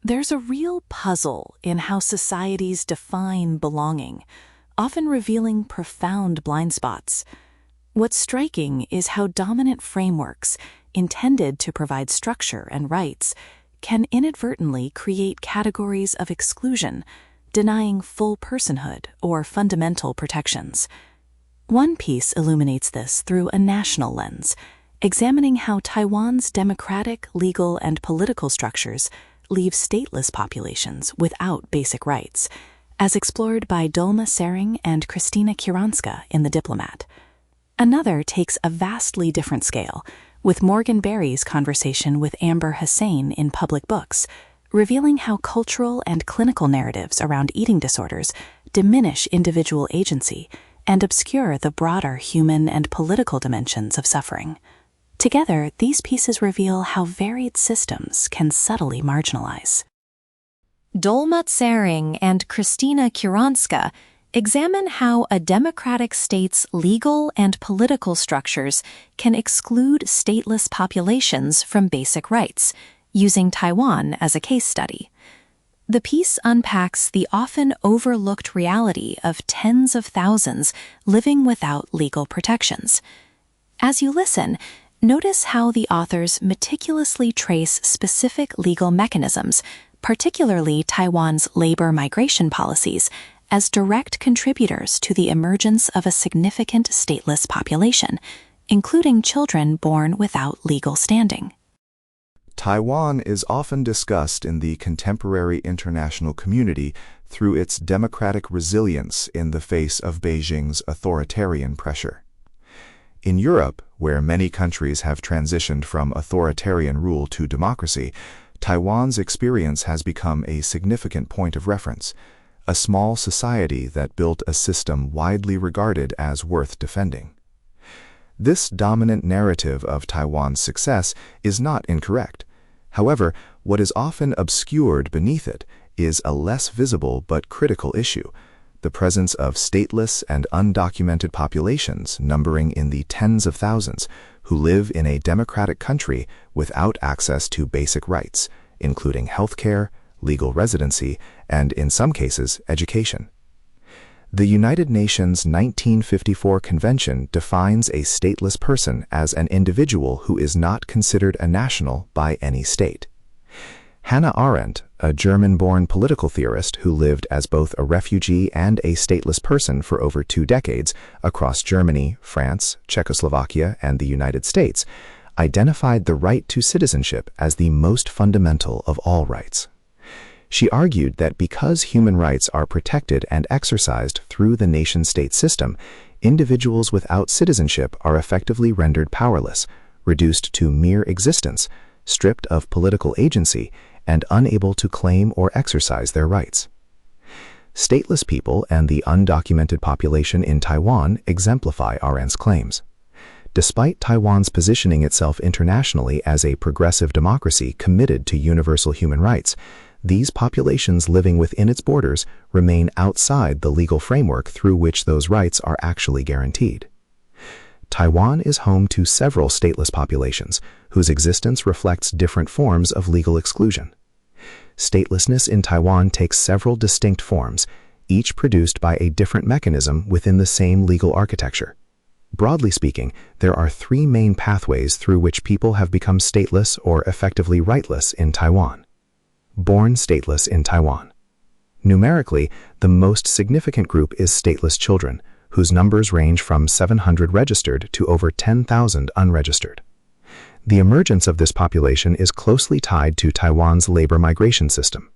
There's a real puzzle in how societies define belonging, often revealing profound blind spots. What's striking is how dominant frameworks, intended to provide structure and rights, can inadvertently create categories of exclusion, denying full personhood or fundamental protections. One piece illuminates this through a national lens, examining how Taiwan's democratic, legal, and political structures leave stateless populations without basic rights, as explored by Dolma Tsering and Kristina Kironska in The Diplomat. Another takes a vastly different scale, with Morgan Berry's conversation with Amber Husain in Public Books, revealing how cultural and clinical narratives around eating disorders diminish individual agency and obscure the broader human and political dimensions of suffering. Together, these pieces reveal how varied systems can subtly marginalize. Dolma Tsering and Kristina Kironska examine how a democratic state's legal and political structures can exclude stateless populations from basic rights, using Taiwan as a case study. The piece unpacks the often overlooked reality of tens of thousands living without legal protections. As you listen, notice how the authors meticulously trace specific legal mechanisms, particularly Taiwan's labor migration policies, as direct contributors to the emergence of a significant stateless population, including children born without legal standing. Taiwan is often discussed in the contemporary international community through its democratic resilience in the face of Beijing's authoritarian pressure. In Europe, where many countries have transitioned from authoritarian rule to democracy, Taiwan's experience has become a significant point of reference, a small society that built a system widely regarded as worth defending. This dominant narrative of Taiwan's success is not incorrect. However, what is often obscured beneath it is a less visible but critical issue: the presence of stateless and undocumented populations numbering in the tens of thousands who live in a democratic country without access to basic rights, including healthcare, legal residency, and in some cases, education. The United Nations 1954 Convention defines a stateless person as an individual who is not considered a national by any state. Hannah Arendt, a German-born political theorist who lived as both a refugee and a stateless person for over 2 decades across Germany, France, Czechoslovakia, and the United States, identified the right to citizenship as the most fundamental of all rights. She argued that because human rights are protected and exercised through the nation-state system, individuals without citizenship are effectively rendered powerless, reduced to mere existence, stripped of political agency, and unable to claim or exercise their rights. Stateless people and the undocumented population in Taiwan exemplify Arendt's claims. Despite Taiwan's positioning itself internationally as a progressive democracy committed to universal human rights, these populations living within its borders remain outside the legal framework through which those rights are actually guaranteed. Taiwan is home to several stateless populations whose existence reflects different forms of legal exclusion. Statelessness in Taiwan takes several distinct forms, each produced by a different mechanism within the same legal architecture. Broadly speaking, there are 3 main pathways through which people have become stateless or effectively rightless in Taiwan. Born stateless in Taiwan. Numerically, the most significant group is stateless children, whose numbers range from 700 registered to over 10,000 unregistered. The emergence of this population is closely tied to Taiwan's labor migration system.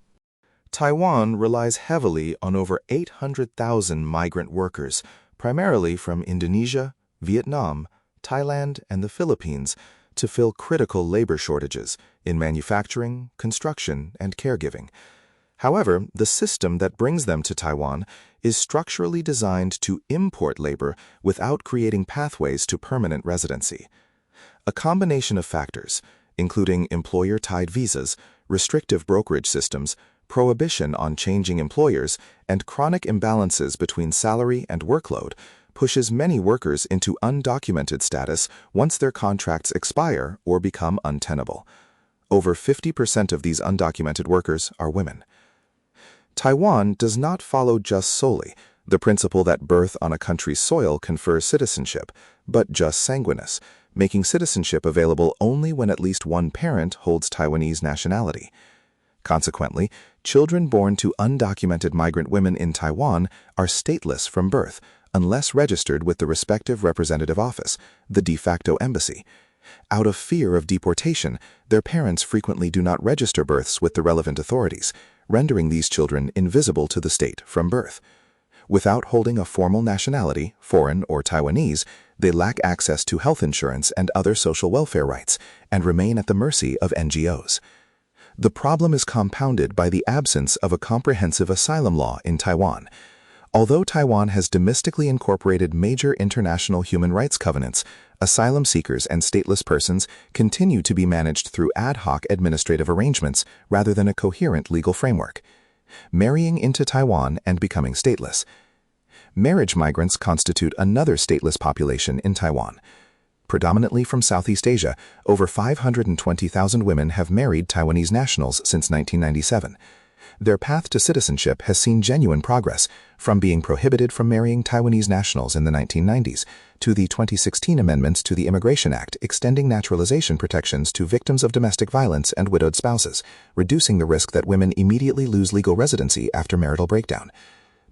Taiwan relies heavily on over 800,000 migrant workers, primarily from Indonesia, Vietnam, Thailand, and the Philippines, to fill critical labor shortages in manufacturing, construction, and caregiving. However, the system that brings them to Taiwan is structurally designed to import labor without creating pathways to permanent residency. A combination of factors, including employer-tied visas, restrictive brokerage systems, prohibition on changing employers, and chronic imbalances between salary and workload, pushes many workers into undocumented status once their contracts expire or become untenable. Over 50% of these undocumented workers are women. Taiwan does not follow just solely the principle that birth on a country's soil confers citizenship, but jus sanguinis, making citizenship available only when at least one parent holds Taiwanese nationality. Consequently, children born to undocumented migrant women in Taiwan are stateless from birth, unless registered with the respective representative office, the de facto embassy. Out of fear of deportation, their parents frequently do not register births with the relevant authorities, rendering these children invisible to the state from birth. Without holding a formal nationality, foreign or Taiwanese, they lack access to health insurance and other social welfare rights, and remain at the mercy of NGOs. The problem is compounded by the absence of a comprehensive asylum law in Taiwan. Although Taiwan has domestically incorporated major international human rights covenants, asylum seekers and stateless persons continue to be managed through ad hoc administrative arrangements rather than a coherent legal framework. Marrying into Taiwan and becoming stateless. Marriage migrants constitute another stateless population in Taiwan. Predominantly from Southeast Asia, over 520,000 women have married Taiwanese nationals since 1997. Their path to citizenship has seen genuine progress, from being prohibited from marrying Taiwanese nationals in the 1990s to the 2016 amendments to the Immigration Act extending naturalization protections to victims of domestic violence and widowed spouses, reducing the risk that women immediately lose legal residency after marital breakdown.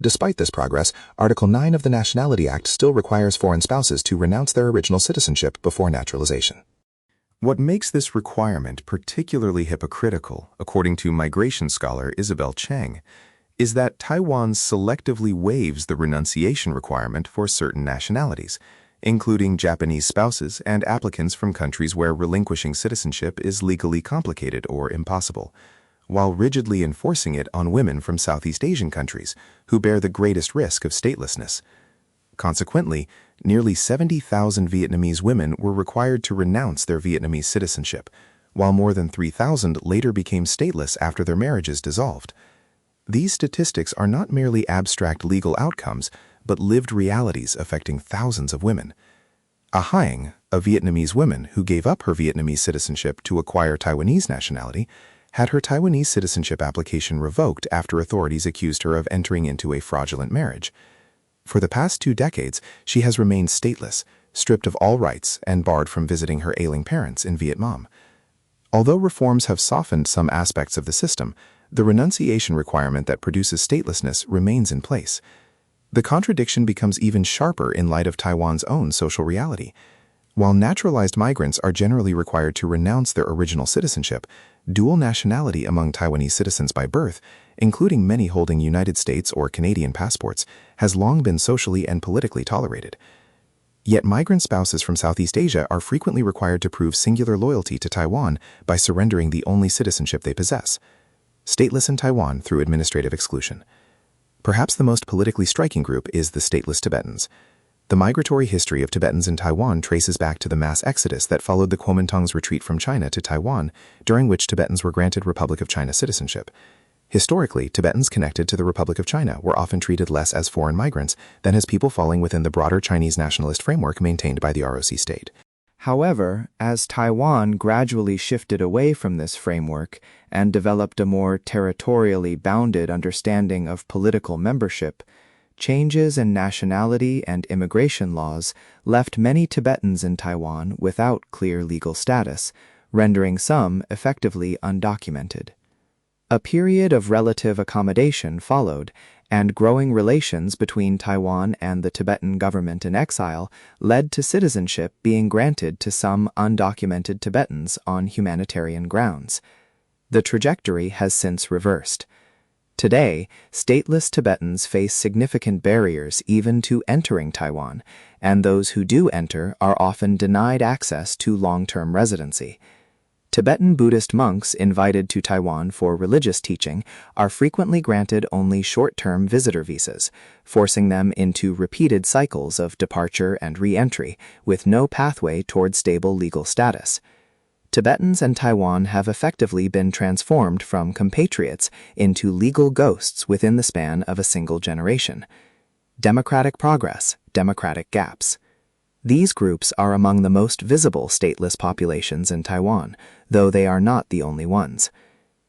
Despite this progress, Article 9 of the Nationality Act still requires foreign spouses to renounce their original citizenship before naturalization. What makes this requirement particularly hypocritical, according to migration scholar Isabel Cheng, is that Taiwan selectively waives the renunciation requirement for certain nationalities, including Japanese spouses and applicants from countries where relinquishing citizenship is legally complicated or impossible, while rigidly enforcing it on women from Southeast Asian countries who bear the greatest risk of statelessness. Consequently, nearly 70,000 Vietnamese women were required to renounce their Vietnamese citizenship, while more than 3,000 later became stateless after their marriages dissolved. These statistics are not merely abstract legal outcomes, but lived realities affecting thousands of women. Ah Haing, a Vietnamese woman who gave up her Vietnamese citizenship to acquire Taiwanese nationality, had her Taiwanese citizenship application revoked after authorities accused her of entering into a fraudulent marriage. For the past 2 decades, she has remained stateless, stripped of all rights, and barred from visiting her ailing parents in Vietnam. Although reforms have softened some aspects of the system, the renunciation requirement that produces statelessness remains in place. The contradiction becomes even sharper in light of Taiwan's own social reality. While naturalized migrants are generally required to renounce their original citizenship, dual nationality among Taiwanese citizens by birth, including many holding United States or Canadian passports, has long been socially and politically tolerated. Yet migrant spouses from Southeast Asia are frequently required to prove singular loyalty to Taiwan by surrendering the only citizenship they possess. Stateless in Taiwan through administrative exclusion. Perhaps the most politically striking group is the stateless Tibetans. The migratory history of Tibetans in Taiwan traces back to the mass exodus that followed the Kuomintang's retreat from China to Taiwan, during which Tibetans were granted Republic of China citizenship. Historically, Tibetans connected to the Republic of China were often treated less as foreign migrants than as people falling within the broader Chinese nationalist framework maintained by the ROC state. However, as Taiwan gradually shifted away from this framework and developed a more territorially bounded understanding of political membership, changes in nationality and immigration laws left many Tibetans in Taiwan without clear legal status, rendering some effectively undocumented. A period of relative accommodation followed, and growing relations between Taiwan and the Tibetan government in exile led to citizenship being granted to some undocumented Tibetans on humanitarian grounds. The trajectory has since reversed. Today, stateless Tibetans face significant barriers even to entering Taiwan, and those who do enter are often denied access to long-term residency. Tibetan Buddhist monks invited to Taiwan for religious teaching are frequently granted only short-term visitor visas, forcing them into repeated cycles of departure and re-entry with no pathway toward stable legal status. Tibetans and Taiwan have effectively been transformed from compatriots into legal ghosts within the span of a single generation. Democratic progress, democratic gaps. These groups are among the most visible stateless populations in Taiwan, though they are not the only ones.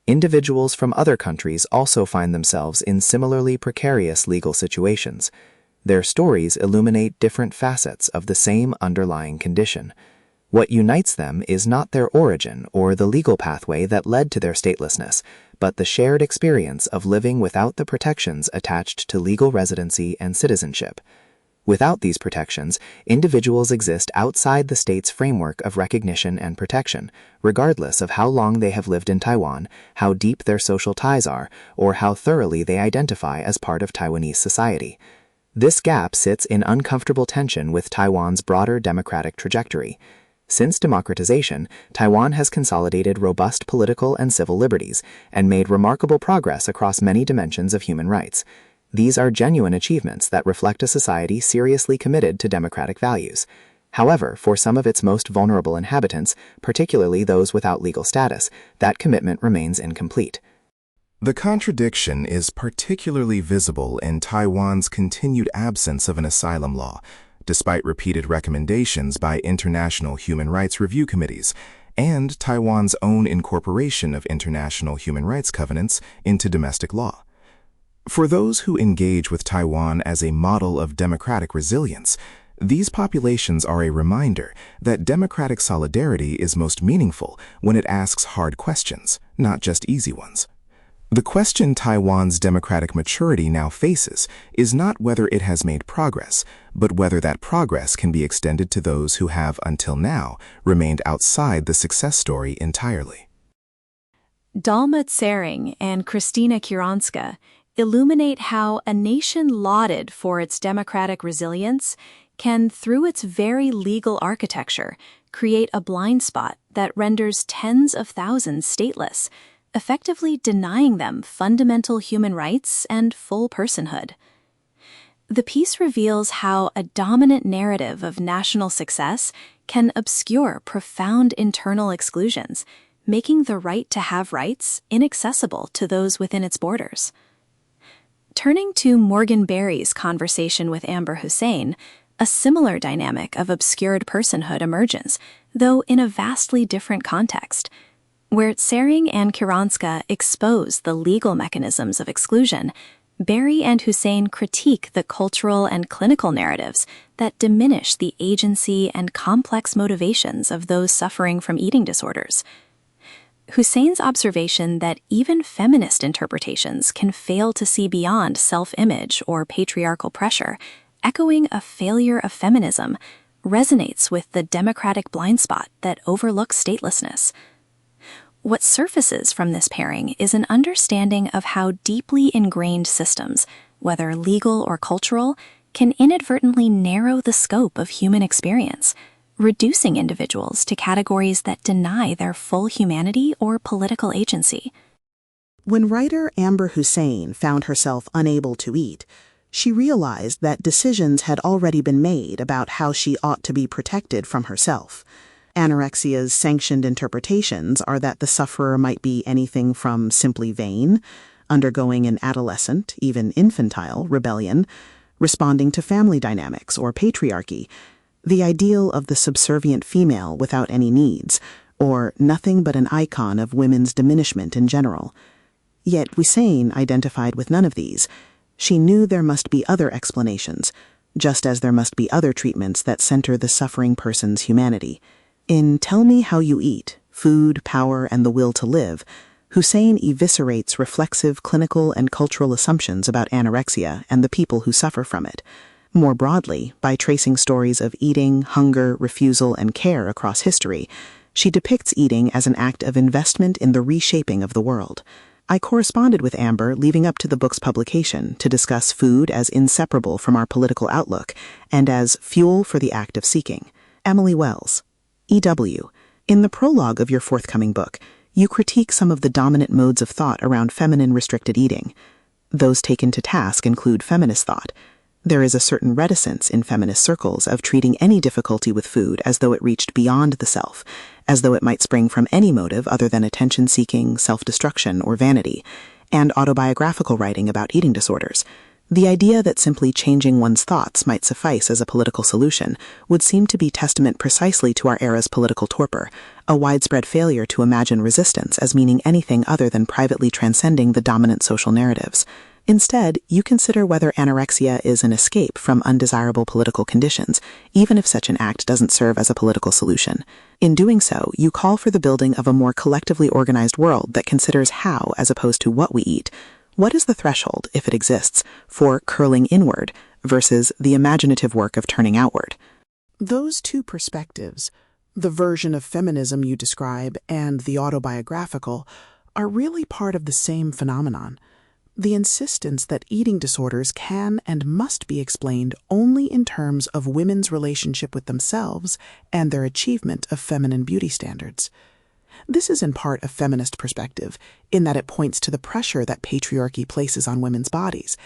Individuals from other countries also find themselves in similarly precarious legal situations. Their stories illuminate different facets of the same underlying condition. What unites them is not their origin or the legal pathway that led to their statelessness, but the shared experience of living without the protections attached to legal residency and citizenship. Without these protections, individuals exist outside the state's framework of recognition and protection, regardless of how long they have lived in Taiwan, how deep their social ties are, or how thoroughly they identify as part of Taiwanese society. This gap sits in uncomfortable tension with Taiwan's broader democratic trajectory. Since democratization, Taiwan has consolidated robust political and civil liberties and made remarkable progress across many dimensions of human rights. These are genuine achievements that reflect a society seriously committed to democratic values. However, for some of its most vulnerable inhabitants, particularly those without legal status, that commitment remains incomplete. The contradiction is particularly visible in Taiwan's continued absence of an asylum law, despite repeated recommendations by international human rights review committees, and Taiwan's own incorporation of international human rights covenants into domestic law. For those who engage with Taiwan as a model of democratic resilience, these populations are a reminder that democratic solidarity is most meaningful when it asks hard questions, not just easy ones. The question Taiwan's democratic maturity now faces is not whether it has made progress, but whether that progress can be extended to those who have, until now, remained outside the success story entirely. Dolma, Tsering and Kristina Kironska illuminate how a nation lauded for its democratic resilience can, through its very legal architecture, create a blind spot that renders tens of thousands stateless, effectively denying them fundamental human rights and full personhood. The piece reveals how a dominant narrative of national success can obscure profound internal exclusions, making the right to have rights inaccessible to those within its borders. Turning to Morgan Berry's conversation with Amber Husain, a similar dynamic of obscured personhood emerges, though in a vastly different context, where Tsering and Kironska expose the legal mechanisms of exclusion. Berry and Husain critique the cultural and clinical narratives that diminish the agency and complex motivations of those suffering from eating disorders. Husain's observation that even feminist interpretations can fail to see beyond self-image or patriarchal pressure, echoing a failure of feminism, resonates with the democratic blind spot that overlooks statelessness. What surfaces from this pairing is an understanding of how deeply ingrained systems, whether legal or cultural, can inadvertently narrow the scope of human experience, reducing individuals to categories that deny their full humanity or political agency. When writer Amber Husain found herself unable to eat, she realized that decisions had already been made about how she ought to be protected from herself. Anorexia's sanctioned interpretations are that the sufferer might be anything from simply vain, undergoing an adolescent, even infantile, rebellion, responding to family dynamics or patriarchy, the ideal of the subservient female without any needs, or nothing but an icon of women's diminishment in general. Yet Husain identified with none of these. She knew there must be other explanations, just as there must be other treatments that center the suffering person's humanity. In Tell Me How You Eat, Food, Power, and the Will to Live, Husain eviscerates reflexive clinical and cultural assumptions about anorexia and the people who suffer from it. More broadly, by tracing stories of eating, hunger, refusal, and care across history, she depicts eating as an act of investment in the reshaping of the world. I corresponded with Amber leading up to the book's publication to discuss food as inseparable from our political outlook and as fuel for the act of seeking. Emily Wells, E.W., in the prologue of your forthcoming book, you critique some of the dominant modes of thought around feminine-restricted eating. Those taken to task include feminist thought. There is a certain reticence in feminist circles of treating any difficulty with food as though it reached beyond the self, as though it might spring from any motive other than attention-seeking, self-destruction, or vanity, and autobiographical writing about eating disorders. The idea that simply changing one's thoughts might suffice as a political solution would seem to be testament precisely to our era's political torpor, a widespread failure to imagine resistance as meaning anything other than privately transcending the dominant social narratives. Instead, you consider whether anorexia is an escape from undesirable political conditions, even if such an act doesn't serve as a political solution. In doing so, you call for the building of a more collectively organized world that considers how as opposed to what we eat. What is the threshold, if it exists, for curling inward versus the imaginative work of turning outward? Those two perspectives, the version of feminism you describe and the autobiographical, are really part of the same phenomenon. The insistence that eating disorders can and must be explained only in terms of women's relationship with themselves and their achievement of feminine beauty standards. This is in part a feminist perspective, in that it points to the pressure that patriarchy places on women's bodies,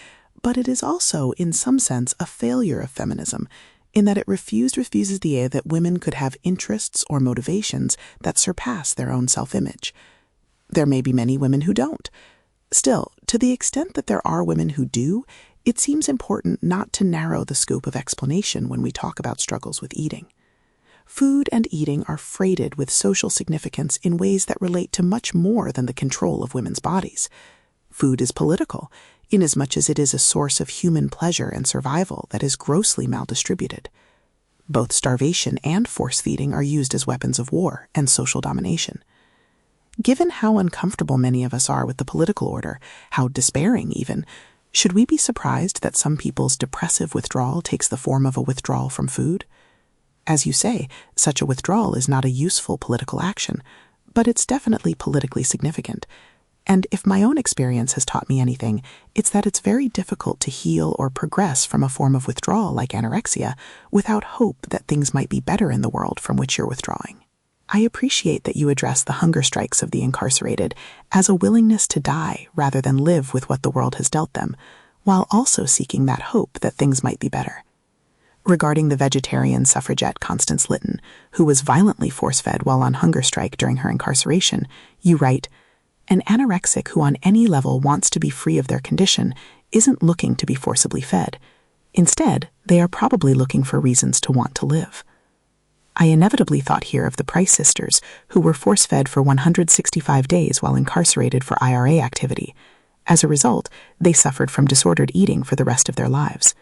but it is also, in some sense, a failure of feminism, in that it refuses the idea that women could have interests or motivations that surpass their own self-image. There may be many women who don't. Still, to the extent that there are women who do, it seems important not to narrow the scope of explanation when we talk about struggles with eating. Food and eating are freighted with social significance in ways that relate to much more than the control of women's bodies. Food is political, inasmuch as it is a source of human pleasure and survival that is grossly maldistributed. Both starvation and force feeding are used as weapons of war and social domination. Given how uncomfortable many of us are with the political order, how despairing even, should we be surprised that some people's depressive withdrawal takes the form of a withdrawal from food? As you say, such a withdrawal is not a useful political action, but it's definitely politically significant. And if my own experience has taught me anything, it's that it's very difficult to heal or progress from a form of withdrawal like anorexia without hope that things might be better in the world from which you're withdrawing. I appreciate that you address the hunger strikes of the incarcerated as a willingness to die rather than live with what the world has dealt them, while also seeking that hope that things might be better. Regarding the vegetarian suffragette Constance Lytton, who was violently force-fed while on hunger strike during her incarceration, you write, "An anorexic who on any level wants to be free of their condition isn't looking to be forcibly fed. Instead, they are probably looking for reasons to want to live." I inevitably thought here of the Price sisters, who were force-fed for 165 days while incarcerated for IRA activity. As a result, they suffered from disordered eating for the rest of their lives.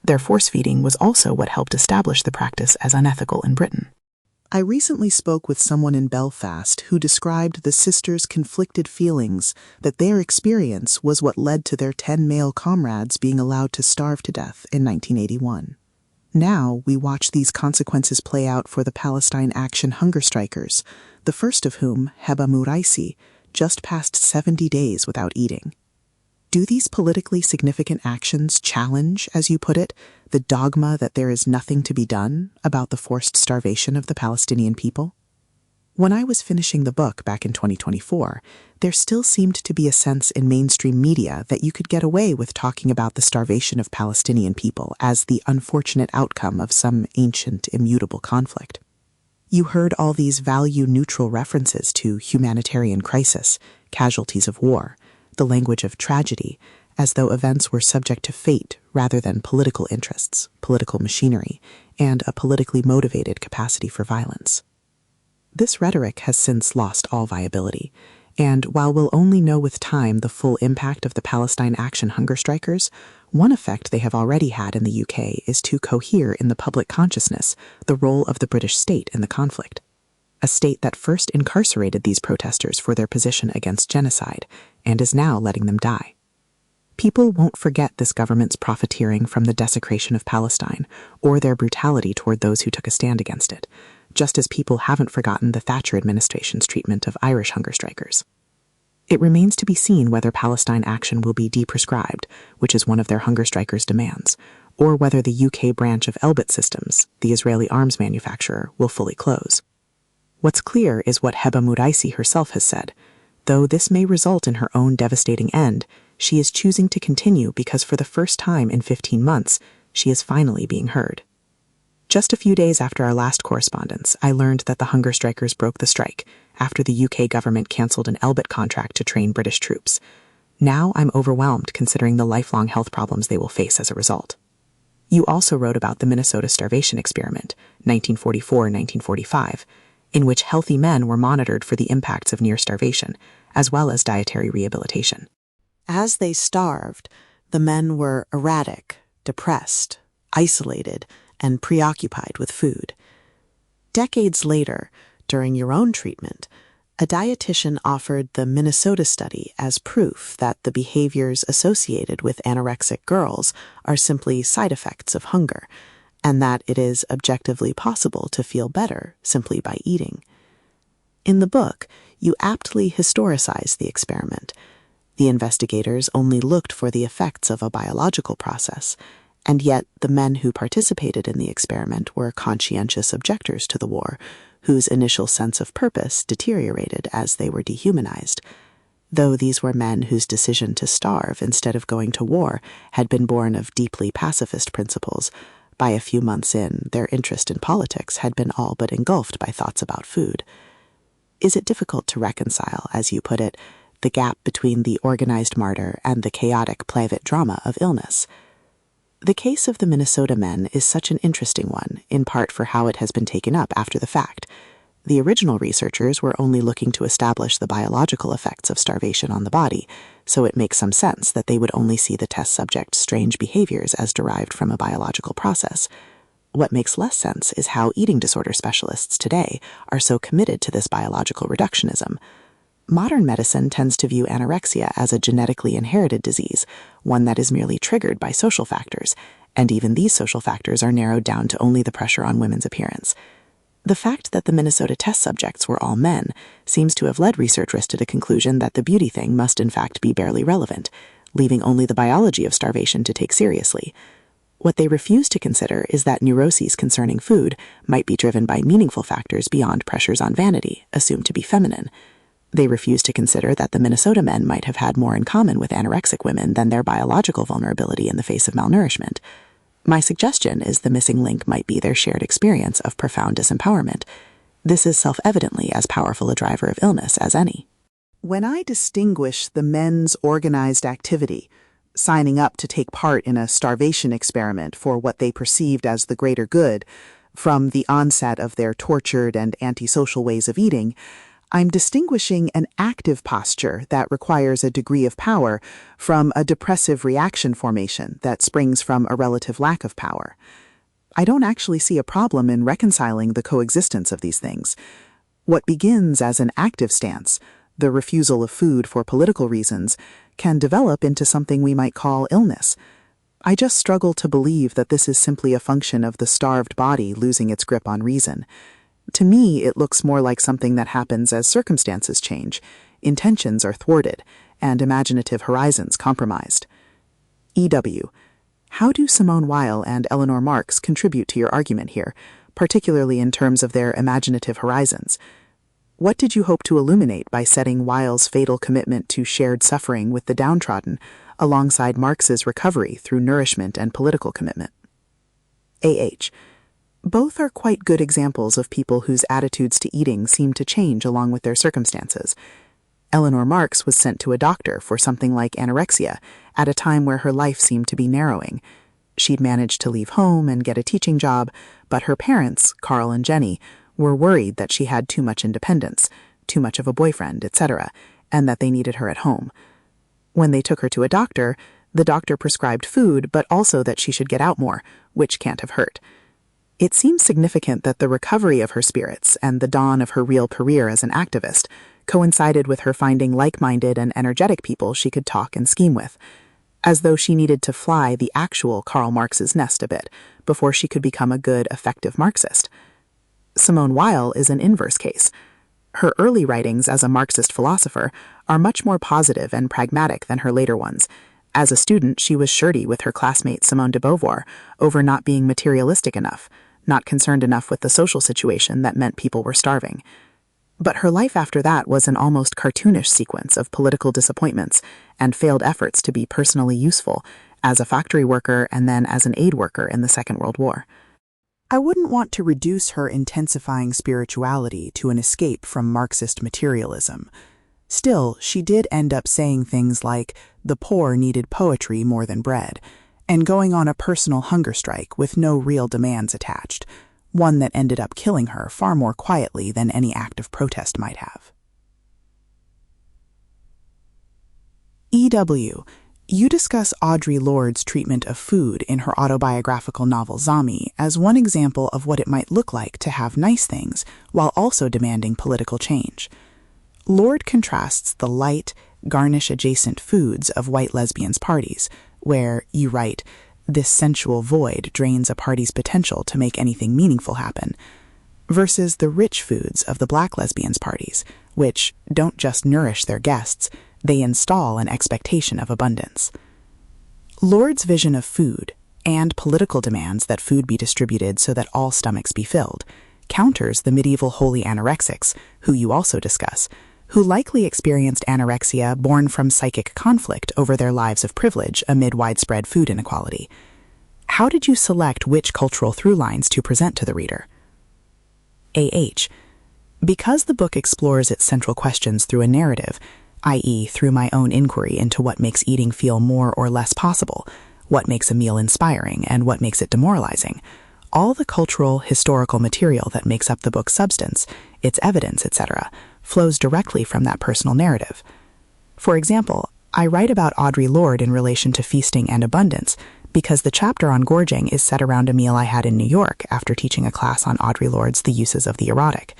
Their force-feeding was also what helped establish the practice as unethical in Britain. I recently spoke with someone in Belfast who described the sisters' conflicted feelings that their experience was what led to their 10 male comrades being allowed to starve to death in 1981. Now we watch these consequences play out for the Palestine Action hunger strikers, the first of whom, Heba Muraisi, just passed 70 days without eating. Do these politically significant actions challenge, as you put it, the dogma that there is nothing to be done about the forced starvation of the Palestinian people? When I was finishing the book back in 2024, there still seemed to be a sense in mainstream media that you could get away with talking about the starvation of Palestinian people as the unfortunate outcome of some ancient, immutable conflict. You heard all these value-neutral references to humanitarian crisis, casualties of war, the language of tragedy, as though events were subject to fate rather than political interests, political machinery, and a politically motivated capacity for violence. This rhetoric has since lost all viability, and while we'll only know with time the full impact of the Palestine Action hunger strikers, one effect they have already had in the UK is to cohere in the public consciousness the role of the British state in the conflict. A state that first incarcerated these protesters for their position against genocide, and is now letting them die. People won't forget this government's profiteering from the desecration of Palestine, or their brutality toward those who took a stand against it, just as people haven't forgotten the Thatcher administration's treatment of Irish hunger strikers. It remains to be seen whether Palestine Action will be deprescribed, which is one of their hunger strikers' demands, or whether the UK branch of Elbit Systems, the Israeli arms manufacturer, will fully close. What's clear is what Heba Muraisi herself has said. Though this may result in her own devastating end, she is choosing to continue because for the first time in 15 months, she is finally being heard. Just a few days after our last correspondence, I learned that the hunger strikers broke the strike after the UK government cancelled an Elbit contract to train British troops. Now I'm overwhelmed considering the lifelong health problems they will face as a result. You also wrote about the Minnesota starvation experiment, 1944-1945, in which healthy men were monitored for the impacts of near starvation, as well as dietary rehabilitation. As they starved, the men were erratic, depressed, isolated, and preoccupied with food. Decades later, during your own treatment, a dietitian offered the Minnesota study as proof that the behaviors associated with anorexic girls are simply side effects of hunger, and that it is objectively possible to feel better simply by eating. In the book, you aptly historicize the experiment. The investigators only looked for the effects of a biological process, and yet the men who participated in the experiment were conscientious objectors to the war, whose initial sense of purpose deteriorated as they were dehumanized. Though these were men whose decision to starve instead of going to war had been born of deeply pacifist principles, by a few months in, their interest in politics had been all but engulfed by thoughts about food. Is it difficult to reconcile, as you put it, the gap between the organized martyr and the chaotic private drama of illness? The case of the Minnesota men is such an interesting one, in part for how it has been taken up after the fact. The original researchers were only looking to establish the biological effects of starvation on the body, so it makes some sense that they would only see the test subject's strange behaviors as derived from a biological process. What makes less sense is how eating disorder specialists today are so committed to this biological reductionism. Modern medicine tends to view anorexia as a genetically inherited disease, one that is merely triggered by social factors, and even these social factors are narrowed down to only the pressure on women's appearance. The fact that the Minnesota test subjects were all men seems to have led researchers to the conclusion that the beauty thing must in fact be barely relevant, leaving only the biology of starvation to take seriously. What they refuse to consider is that neuroses concerning food might be driven by meaningful factors beyond pressures on vanity, assumed to be feminine. They refuse to consider that the Minnesota men might have had more in common with anorexic women than their biological vulnerability in the face of malnourishment. My suggestion is the missing link might be their shared experience of profound disempowerment. This is self-evidently as powerful a driver of illness as any. When I distinguish the men's organized activity, signing up to take part in a starvation experiment for what they perceived as the greater good, from the onset of their tortured and antisocial ways of eating, I'm distinguishing an active posture that requires a degree of power from a depressive reaction formation that springs from a relative lack of power. I don't actually see a problem in reconciling the coexistence of these things. What begins as an active stance, the refusal of food for political reasons, can develop into something we might call illness. I just struggle to believe that this is simply a function of the starved body losing its grip on reason. To me, it looks more like something that happens as circumstances change, intentions are thwarted, and imaginative horizons compromised. E.W. How do Simone Weil and Eleanor Marx contribute to your argument here, particularly in terms of their imaginative horizons? What did you hope to illuminate by setting Weil's fatal commitment to shared suffering with the downtrodden, alongside Marx's recovery through nourishment and political commitment? A.H. Both are quite good examples of people whose attitudes to eating seem to change along with their circumstances. Eleanor Marx was sent to a doctor for something like anorexia at a time where her life seemed to be narrowing. She'd managed to leave home and get a teaching job, but her parents, Carl and Jenny, were worried that she had too much independence, too much of a boyfriend, etc., and that they needed her at home. When they took her to a doctor, the doctor prescribed food, but also that she should get out more, which can't have hurt. It seems significant that the recovery of her spirits and the dawn of her real career as an activist coincided with her finding like-minded and energetic people she could talk and scheme with, as though she needed to fly the actual Karl Marx's nest a bit before she could become a good, effective Marxist. Simone Weil is an inverse case. Her early writings as a Marxist philosopher are much more positive and pragmatic than her later ones. As a student, she was shirty with her classmate Simone de Beauvoir over not being materialistic enough, not concerned enough with the social situation that meant people were starving. But her life after that was an almost cartoonish sequence of political disappointments and failed efforts to be personally useful as a factory worker and then as an aid worker in the Second World War. I wouldn't want to reduce her intensifying spirituality to an escape from Marxist materialism. Still, she did end up saying things like the poor needed poetry more than bread, and going on a personal hunger strike with no real demands attached, one that ended up killing her far more quietly than any act of protest might have. E.W., you discuss Audre Lorde's treatment of food in her autobiographical novel Zami as one example of what it might look like to have nice things while also demanding political change. Lorde contrasts the light, garnish-adjacent foods of white lesbians' parties, where, you write, this sensual void drains a party's potential to make anything meaningful happen, versus the rich foods of the black lesbians' parties, which don't just nourish their guests, they install an expectation of abundance. Lorde's vision of food, and political demands that food be distributed so that all stomachs be filled, counters the medieval holy anorexics, who you also discuss, who likely experienced anorexia born from psychic conflict over their lives of privilege amid widespread food inequality. How did you select which cultural through lines to present to the reader? A.H. Because the book explores its central questions through a narrative, i.e., through my own inquiry into what makes eating feel more or less possible, what makes a meal inspiring, and what makes it demoralizing, all the cultural, historical material that makes up the book's substance, its evidence, etc., flows directly from that personal narrative. For example, I write about Audre Lorde in relation to feasting and abundance because the chapter on gorging is set around a meal I had in New York after teaching a class on Audre Lorde's The Uses of the Erotic.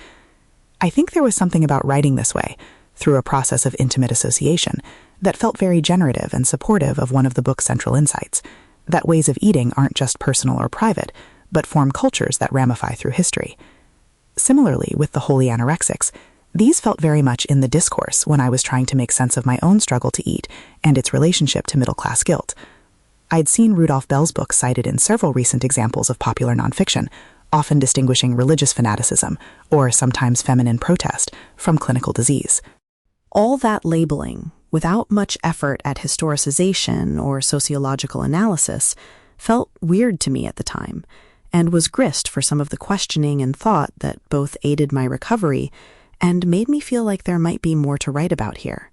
I think there was something about writing this way, through a process of intimate association, that felt very generative and supportive of one of the book's central insights, that ways of eating aren't just personal or private, but form cultures that ramify through history. Similarly, with the holy anorexics, these felt very much in the discourse when I was trying to make sense of my own struggle to eat and its relationship to middle-class guilt. I'd seen Rudolph Bell's book cited in several recent examples of popular nonfiction, often distinguishing religious fanaticism, or sometimes feminine protest, from clinical disease. All that labeling, without much effort at historicization or sociological analysis, felt weird to me at the time, and was grist for some of the questioning and thought that both aided my recovery and made me feel like there might be more to write about here.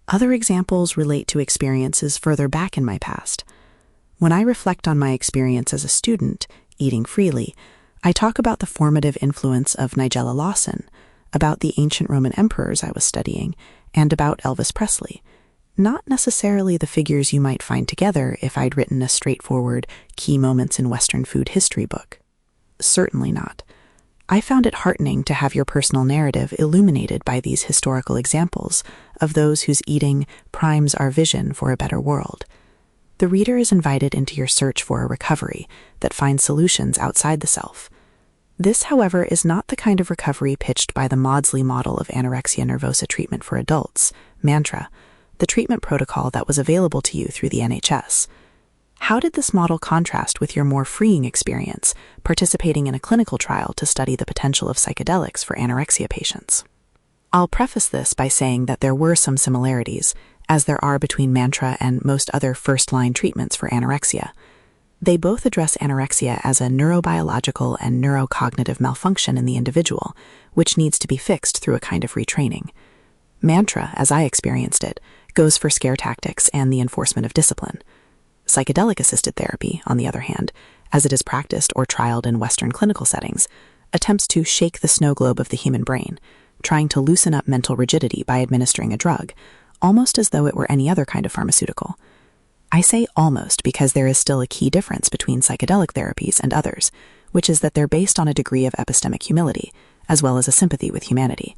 Other examples relate to experiences further back in my past. When I reflect on my experience as a student, eating freely, I talk about the formative influence of Nigella Lawson, about the ancient Roman emperors I was studying, and about Elvis Presley. Not necessarily the figures you might find together if I'd written a straightforward key moments in Western food history book. Certainly not. I found it heartening to have your personal narrative illuminated by these historical examples of those whose eating primes our vision for a better world. The reader is invited into your search for a recovery that finds solutions outside the self. This, however, is not the kind of recovery pitched by the Maudsley model of anorexia nervosa treatment for adults, MANTRA, the treatment protocol that was available to you through the NHS. How did this model contrast with your more freeing experience, participating in a clinical trial to study the potential of psychedelics for anorexia patients? I'll preface this by saying that there were some similarities, as there are between MANTRA and most other first-line treatments for anorexia. They both address anorexia as a neurobiological and neurocognitive malfunction in the individual, which needs to be fixed through a kind of retraining. MANTRA, as I experienced it, goes for scare tactics and the enforcement of discipline. Psychedelic-assisted therapy, on the other hand, as it is practiced or trialed in Western clinical settings, attempts to shake the snow globe of the human brain, trying to loosen up mental rigidity by administering a drug, almost as though it were any other kind of pharmaceutical. I say almost because there is still a key difference between psychedelic therapies and others, which is that they're based on a degree of epistemic humility, as well as a sympathy with humanity.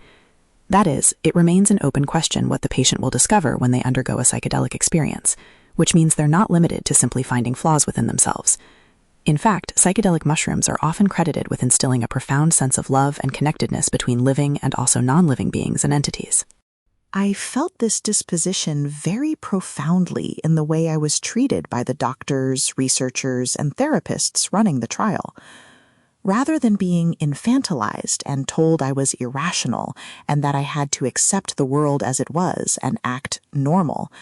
That is, it remains an open question what the patient will discover when they undergo a psychedelic experience, which means they're not limited to simply finding flaws within themselves. In fact, psychedelic mushrooms are often credited with instilling a profound sense of love and connectedness between living and also non-living beings and entities. I felt this disposition very profoundly in the way I was treated by the doctors, researchers, and therapists running the trial. Rather than being infantilized and told I was irrational and that I had to accept the world as it was and act normal,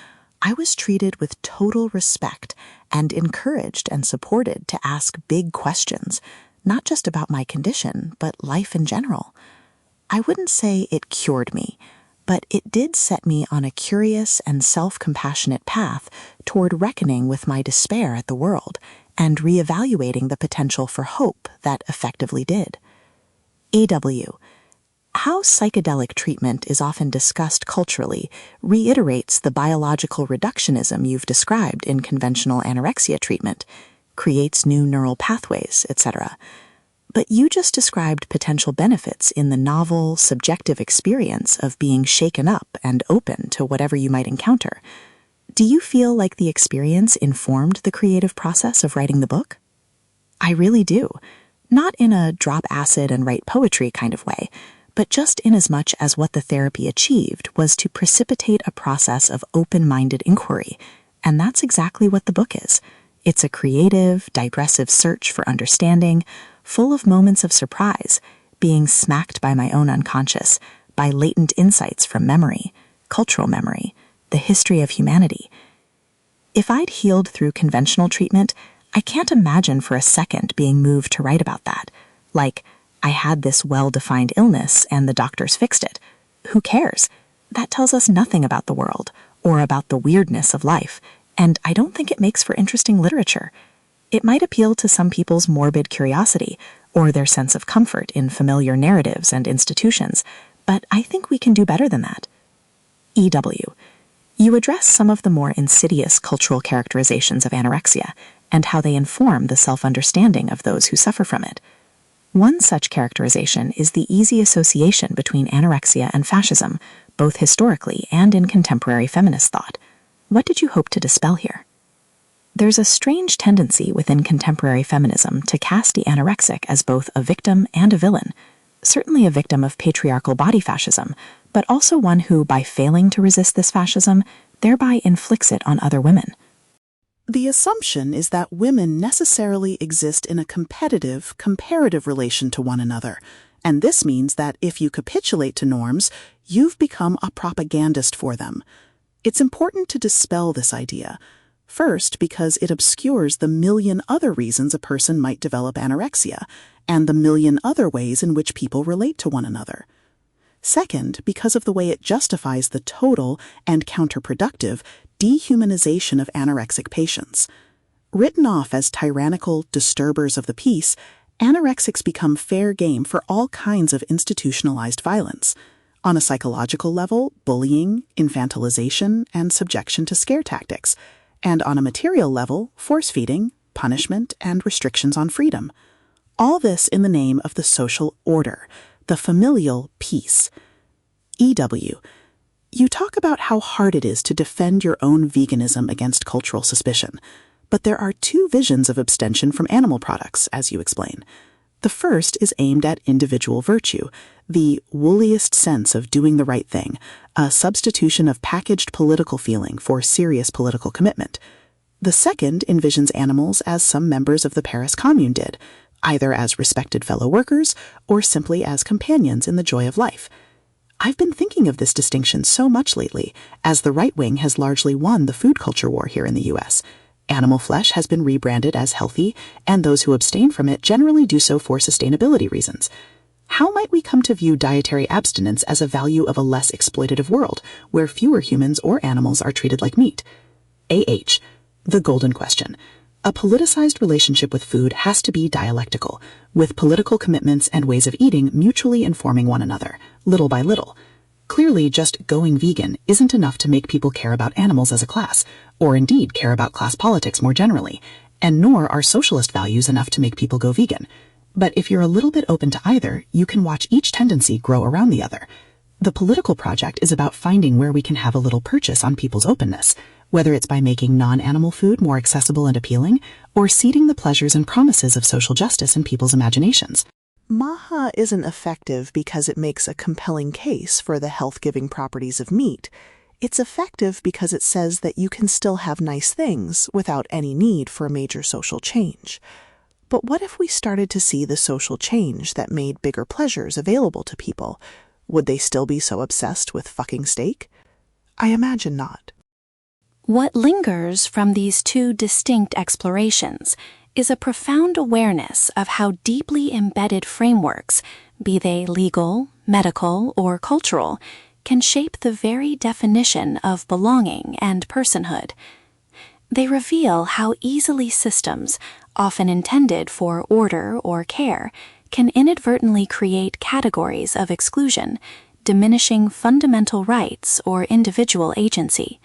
I was treated with total respect and encouraged and supported to ask big questions, not just about my condition, but life in general. I wouldn't say it cured me, but it did set me on a curious and self-compassionate path toward reckoning with my despair at the world and reevaluating the potential for hope that effectively did. EW. How psychedelic treatment is often discussed culturally reiterates the biological reductionism you've described in conventional anorexia treatment, creates new neural pathways, etc. But you just described potential benefits in the novel, subjective experience of being shaken up and open to whatever you might encounter. Do you feel like the experience informed the creative process of writing the book? I really do. Not in a drop acid and write poetry kind of way, but just inasmuch as what the therapy achieved was to precipitate a process of open-minded inquiry, and that's exactly what the book is. It's a creative, digressive search for understanding, full of moments of surprise, being smacked by my own unconscious, by latent insights from memory, cultural memory, the history of humanity. If I'd healed through conventional treatment, I can't imagine for a second being moved to write about that. Like, I had this well-defined illness and the doctors fixed it. Who cares? That tells us nothing about the world or about the weirdness of life, and I don't think it makes for interesting literature. It might appeal to some people's morbid curiosity or their sense of comfort in familiar narratives and institutions, but I think we can do better than that. EW. You address some of the more insidious cultural characterizations of anorexia and how they inform the self-understanding of those who suffer from it. One such characterization is the easy association between anorexia and fascism, both historically and in contemporary feminist thought. What did you hope to dispel here? There's a strange tendency within contemporary feminism to cast the anorexic as both a victim and a villain, certainly a victim of patriarchal body fascism, but also one who, by failing to resist this fascism, thereby inflicts it on other women. The assumption is that women necessarily exist in a competitive, comparative relation to one another, and this means that if you capitulate to norms, you've become a propagandist for them. It's important to dispel this idea. First, because it obscures the million other reasons a person might develop anorexia, and the million other ways in which people relate to one another. Second, because of the way it justifies the total and counterproductive dehumanization of anorexic patients. Written off as tyrannical disturbers of the peace, anorexics become fair game for all kinds of institutionalized violence. On a psychological level, bullying, infantilization, and subjection to scare tactics. And on a material level, force-feeding, punishment, and restrictions on freedom. All this in the name of the social order, the familial peace. EW. You talk about how hard it is to defend your own veganism against cultural suspicion, but there are two visions of abstention from animal products, as you explain. The first is aimed at individual virtue, the wooliest sense of doing the right thing, a substitution of packaged political feeling for serious political commitment. The second envisions animals as some members of the Paris Commune did, either as respected fellow workers or simply as companions in the joy of life. I've been thinking of this distinction so much lately, as the right wing has largely won the food culture war here in the U.S. Animal flesh has been rebranded as healthy, and those who abstain from it generally do so for sustainability reasons. How might we come to view dietary abstinence as a value of a less exploitative world, where fewer humans or animals are treated like meat? AH. The golden question. A politicized relationship with food has to be dialectical, with political commitments and ways of eating mutually informing one another, little by little. Clearly, just going vegan isn't enough to make people care about animals as a class, or indeed care about class politics more generally, and nor are socialist values enough to make people go vegan. But if you're a little bit open to either, you can watch each tendency grow around the other. The political project is about finding where we can have a little purchase on people's openness, whether it's by making non-animal food more accessible and appealing, or seeding the pleasures and promises of social justice in people's imaginations. Maha isn't effective because it makes a compelling case for the health-giving properties of meat. It's effective because it says that you can still have nice things without any need for a major social change. But what if we started to see the social change that made bigger pleasures available to people? Would they still be so obsessed with fucking steak? I imagine not. What lingers from these two distinct explorations is a profound awareness of how deeply embedded frameworks, be they legal, medical, or cultural, can shape the very definition of belonging and personhood. They reveal how easily systems, often intended for order or care, can inadvertently create categories of exclusion, diminishing fundamental rights or individual agency.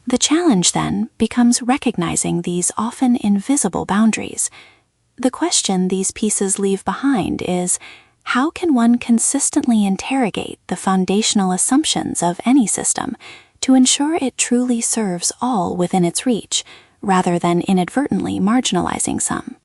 The challenge, then, becomes recognizing these often invisible boundaries. The question these pieces leave behind is, how can one consistently interrogate the foundational assumptions of any system to ensure it truly serves all within its reach, rather than inadvertently marginalizing some?